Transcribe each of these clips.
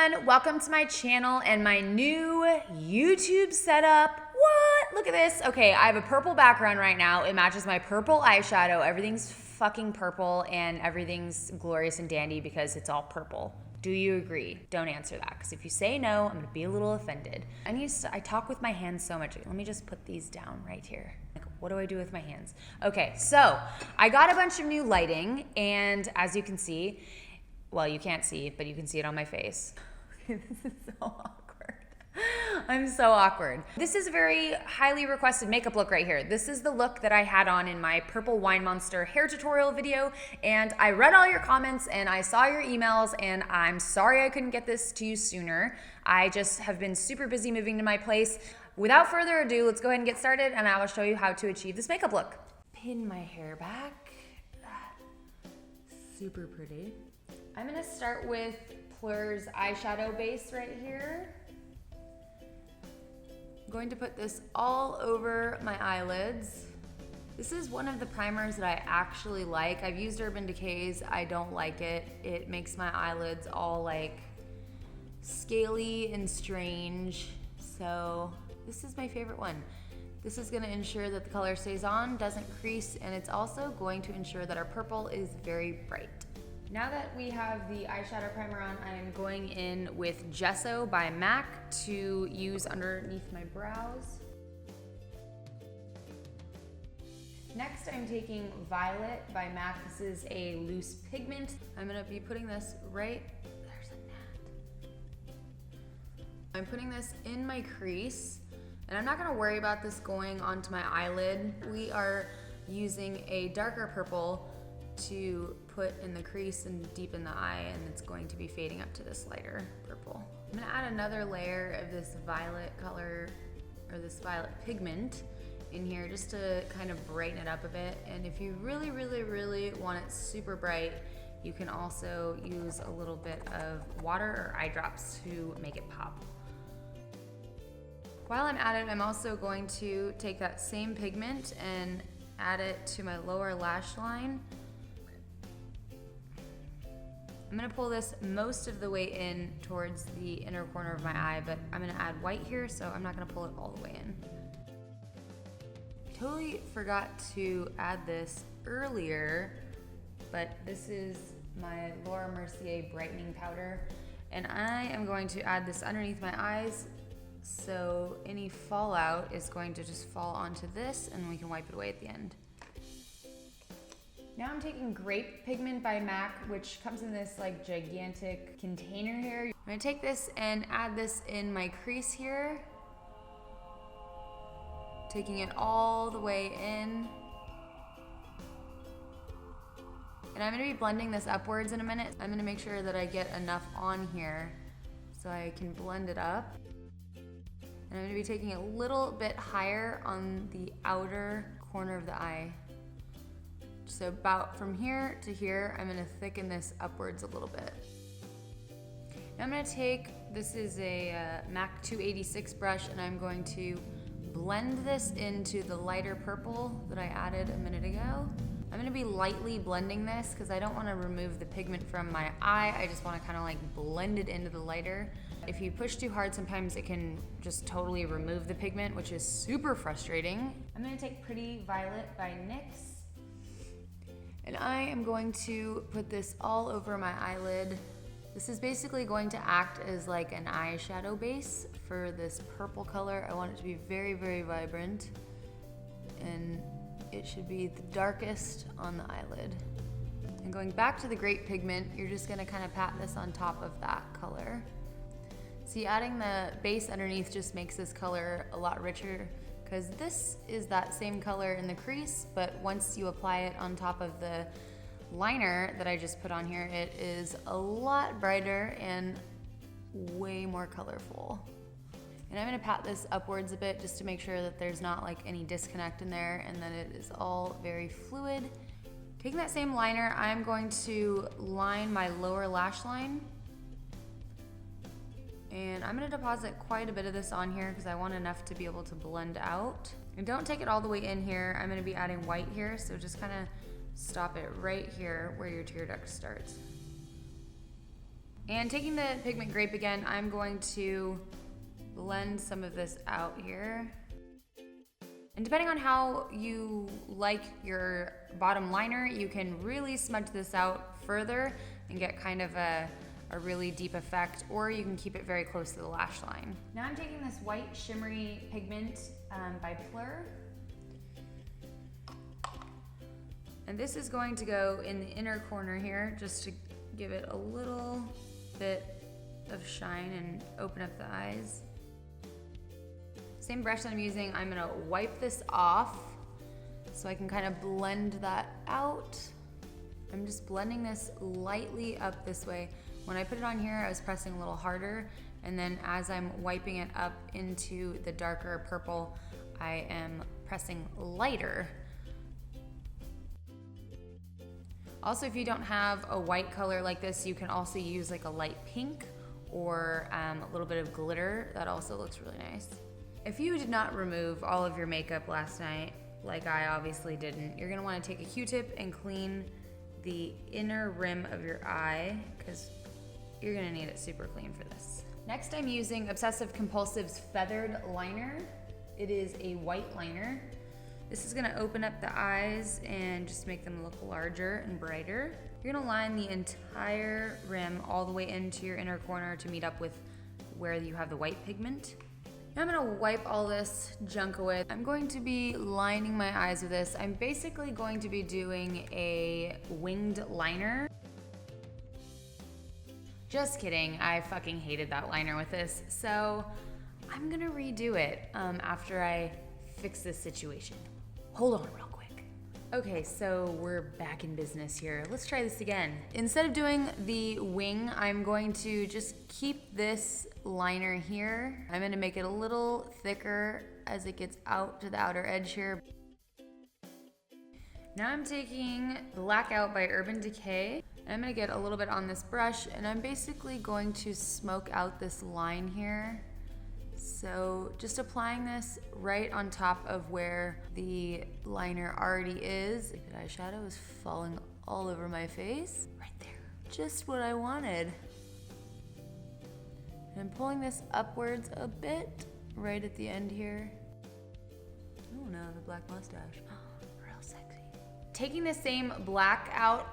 everyone, welcome to my channel and my new YouTube setup. What? Look at this. Okay, I have a purple background right now. It matches my purple eyeshadow. Everything's fucking purple and everything's glorious and dandy because it's all purple. Do you agree? Don't answer that, because if you say no, I'm gonna be a little offended. I talk with my hands so much. Let me just put these down right here. Like, what do I do with my hands? Okay, so I got a bunch of new lighting, and as you can see, well, you can't see, but you can see it on my face. This is so awkward. I'm so awkward. This is a very highly requested makeup look right here. This is the look that I had on in my Purple Wine Monster hair tutorial video, and I read all your comments and I saw your emails, and I'm sorry I couldn't get this to you sooner. I just have been super busy moving to my place. Without further ado, let's go ahead and get started, and I will show you how to achieve this makeup look. Pin my hair back. Super pretty. I'm gonna start with PLUR's eyeshadow base right here. I'm going to put this all over my eyelids. This is one of the primers that I actually like. I've used Urban Decay's. I don't like it. It makes my eyelids all like scaly and strange. So this is my favorite one. This is gonna ensure that the color stays on, doesn't crease, and it's also going to ensure that our purple is very bright. Now that we have the eyeshadow primer on, I'm going in with Gesso by MAC to use underneath my brows. Next, I'm taking Violet by MAC. This is a loose pigment. I'm gonna be putting this right, there's a gnat. I'm putting this in my crease, and I'm not gonna worry about this going onto my eyelid. We are using a darker purple to put in the crease and deepen the eye, and it's going to be fading up to this lighter purple. I'm gonna add another layer of this violet color, or this violet pigment in here just to kind of brighten it up a bit. And if you really, really, really want it super bright, you can also use a little bit of water or eye drops to make it pop. While I'm at it, I'm also going to take that same pigment and add it to my lower lash line. I'm gonna pull this most of the way in towards the inner corner of my eye, but I'm gonna add white here, so I'm not gonna pull it all the way in. I totally forgot to add this earlier, but this is my Mercier brightening powder, and I am going to add this underneath my eyes, so any fallout is going to just fall onto this, and we can wipe it away at the end. Now I'm taking Grape pigment by MAC, which comes in this like gigantic container here. I'm gonna take this and add this in my crease here. Taking it all the way in. And I'm gonna be blending this upwards in a minute. I'm gonna make sure that I get enough on here so I can blend it up. And I'm gonna be taking it a little bit higher on the outer corner of the eye. So about from here to here, I'm gonna thicken this upwards a little bit. Now I'm gonna take, this is a MAC 286 brush, and I'm going to blend this into the lighter purple that I added a minute ago. I'm gonna be lightly blending this because I don't wanna remove the pigment from my eye. I just wanna kinda like blend it into the lighter. If you push too hard, sometimes it can just totally remove the pigment, which is super frustrating. I'm gonna take Pretty Violet by NYX. And I am going to put this all over my eyelid. This is basically going to act as like an eyeshadow base for this purple color. I want it to be very, very vibrant. And it should be the darkest on the eyelid. And going back to the Grape pigment, you're just gonna kind of pat this on top of that color. See, adding the base underneath just makes this color a lot richer, because this is that same color in the crease, but once you apply it on top of the liner that I just put on here, it is a lot brighter and way more colorful. And I'm gonna pat this upwards a bit just to make sure that there's not like any disconnect in there and that it is all very fluid. Taking that same liner, I'm going to line my lower lash line. And I'm gonna deposit quite a bit of this on here because I want enough to be able to blend out. And don't take it all the way in here. I'm gonna be adding white here, so just kind of stop it right here where your tear duct starts. And taking the pigment Grape again, I'm going to blend some of this out here. And depending on how you like your bottom liner, you can really smudge this out further and get kind of a really deep effect, or you can keep it very close to the lash line. Now I'm taking this white shimmery pigment by PLUR. And this is going to go in the inner corner here, just to give it a little bit of shine and open up the eyes. Same brush that I'm using, I'm gonna wipe this off so I can kind of blend that out. I'm just blending this lightly up this way. When I put it on here, I was pressing a little harder, and then as I'm wiping it up into the darker purple, I am pressing lighter. Also, if you don't have a white color like this, you can also use like a light pink or a little bit of glitter. That also looks really nice. If you did not remove all of your makeup last night, like I obviously didn't, you're gonna wanna take a Q-tip and clean the inner rim of your eye, because you're gonna need it super clean for this. Next, I'm using Obsessive Compulsive's Feathered Liner. It is a white liner. This is gonna open up the eyes and just make them look larger and brighter. You're gonna line the entire rim all the way into your inner corner to meet up with where you have the white pigment. Now I'm gonna wipe all this junk away. I'm going to be lining my eyes with this. I'm basically going to be doing a winged liner. Just kidding, I fucking hated that liner with this. So I'm gonna redo it after I fix this situation. Hold on real quick. Okay, so we're back in business here. Let's try this again. Instead of doing the wing, I'm going to just keep this liner here. I'm gonna make it a little thicker as it gets out to the outer edge here. Now I'm taking Blackout by Urban Decay. And I'm gonna get a little bit on this brush, and I'm basically going to smoke out this line here. So just applying this right on top of where the liner already is. The eyeshadow is falling all over my face. Right there. Just what I wanted. And I'm pulling this upwards a bit right at the end here. Oh no, the black mustache. Real sexy. Taking the same Blackout,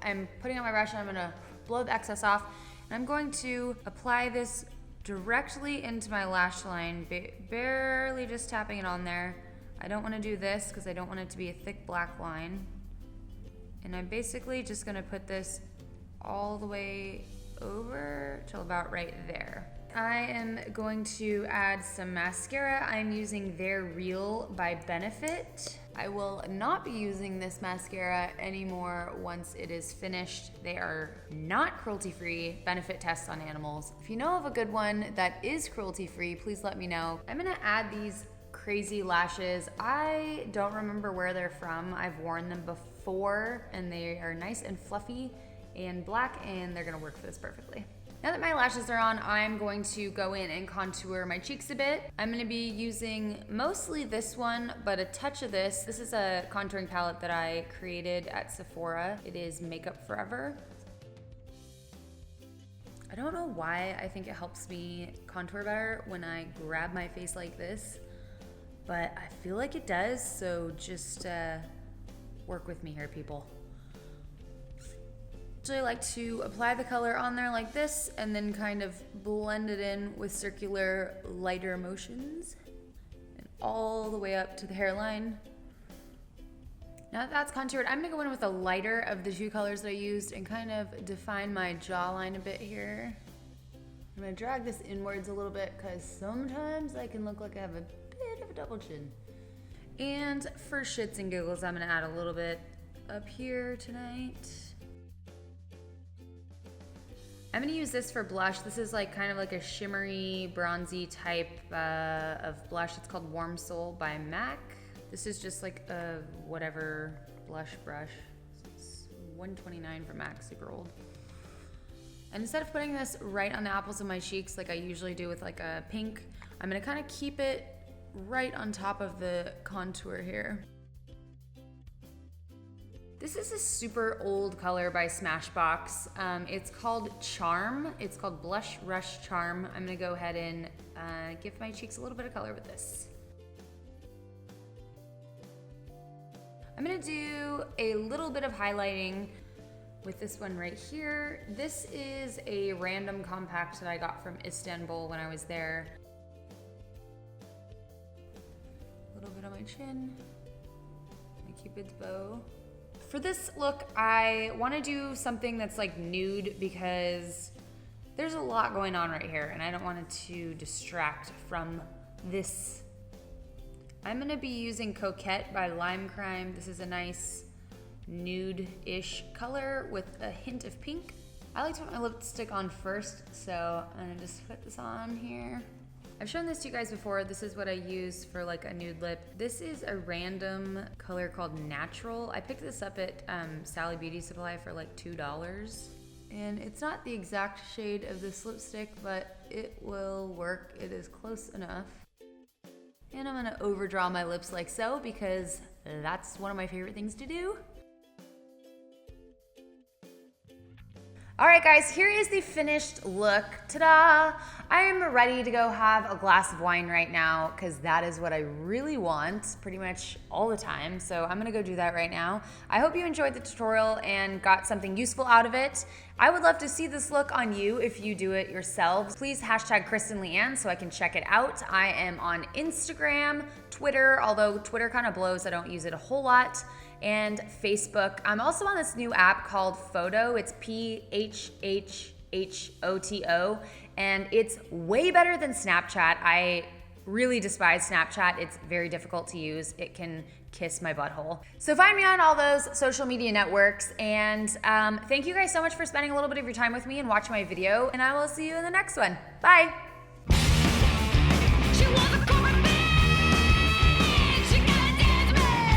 I'm putting on my brush and I'm gonna blow the excess off. And I'm going to apply this directly into my lash line, barely just tapping it on there. I don't wanna do this because I don't want it to be a thick black line. And I'm basically just gonna put this all the way over till about right there. I am going to add some mascara. I'm using They're Real by Benefit. I will not be using this mascara anymore once it is finished. They are not cruelty-free. Benefit tests on animals. If you know of a good one that is cruelty-free, please let me know. I'm gonna add these crazy lashes. I don't remember where they're from. I've worn them before, and they are nice and fluffy and black, and they're gonna work for this perfectly. Now that my lashes are on, I'm going to go in and contour my cheeks a bit. I'm gonna be using mostly this one, but a touch of this. This is a contouring palette that I created at Sephora. It is Makeup Forever. I don't know why I think it helps me contour better when I grab my face like this, but I feel like it does, so just work with me here, people. I like to apply the color on there like this and then kind of blend it in with circular lighter motions and all the way up to the hairline. Now that that's contoured, I'm gonna go in with a lighter of the two colors that I used and kind of define my jawline a bit here. I'm gonna drag this inwards a little bit because sometimes I can look like I have a bit of a double chin. And for shits and giggles, I'm gonna add a little bit up here tonight. I'm gonna use this for blush. This is like kind of like a shimmery, bronzy type of blush. It's called Warm Soul by MAC. This is just like a whatever blush brush. It's $129 from MAC, super old. And instead of putting this right on the apples of my cheeks like I usually do with like a pink, I'm gonna kind of keep it right on top of the contour here. This is a super old color by Smashbox. It's called Charm. It's called Blush Rush Charm. I'm gonna go ahead and give my cheeks a little bit of color with this. I'm gonna do a little bit of highlighting with this one right here. This is a random compact that I got from Istanbul when I was there. A little bit on my chin, my Cupid's bow. For this look, I wanna do something that's like nude because there's a lot going on right here and I don't want it to distract from this. I'm gonna be using Coquette by Lime Crime. This is a nice nude-ish color with a hint of pink. I like to put my lipstick on first, so I'm gonna just put this on here. I've shown this to you guys before. This is what I use for like a nude lip. This is a random color called Natural. I picked this up at Sally Beauty Supply for like $2. And it's not the exact shade of this lipstick, but it will work. It is close enough. And I'm gonna overdraw my lips like so because that's one of my favorite things to do. All right, guys, here is the finished look. Ta-da! I am ready to go have a glass of wine right now because that is what I really want pretty much all the time. So I'm gonna go do that right now. I hope you enjoyed the tutorial and got something useful out of it. I would love to see this look on you if you do it yourselves. Please hashtag KristenLeanne so I can check it out. I am on Instagram, Twitter, although Twitter kind of blows. I don't use it a whole lot. And Facebook. I'm also on this new app called Photo. It's PHHHOTO, and it's way better than Snapchat. I really despise Snapchat. It's very difficult to use. It can kiss my butthole. So find me on all those social media networks, and thank you guys so much for spending a little bit of your time with me and watching my video, and I will see you in the next one. Bye.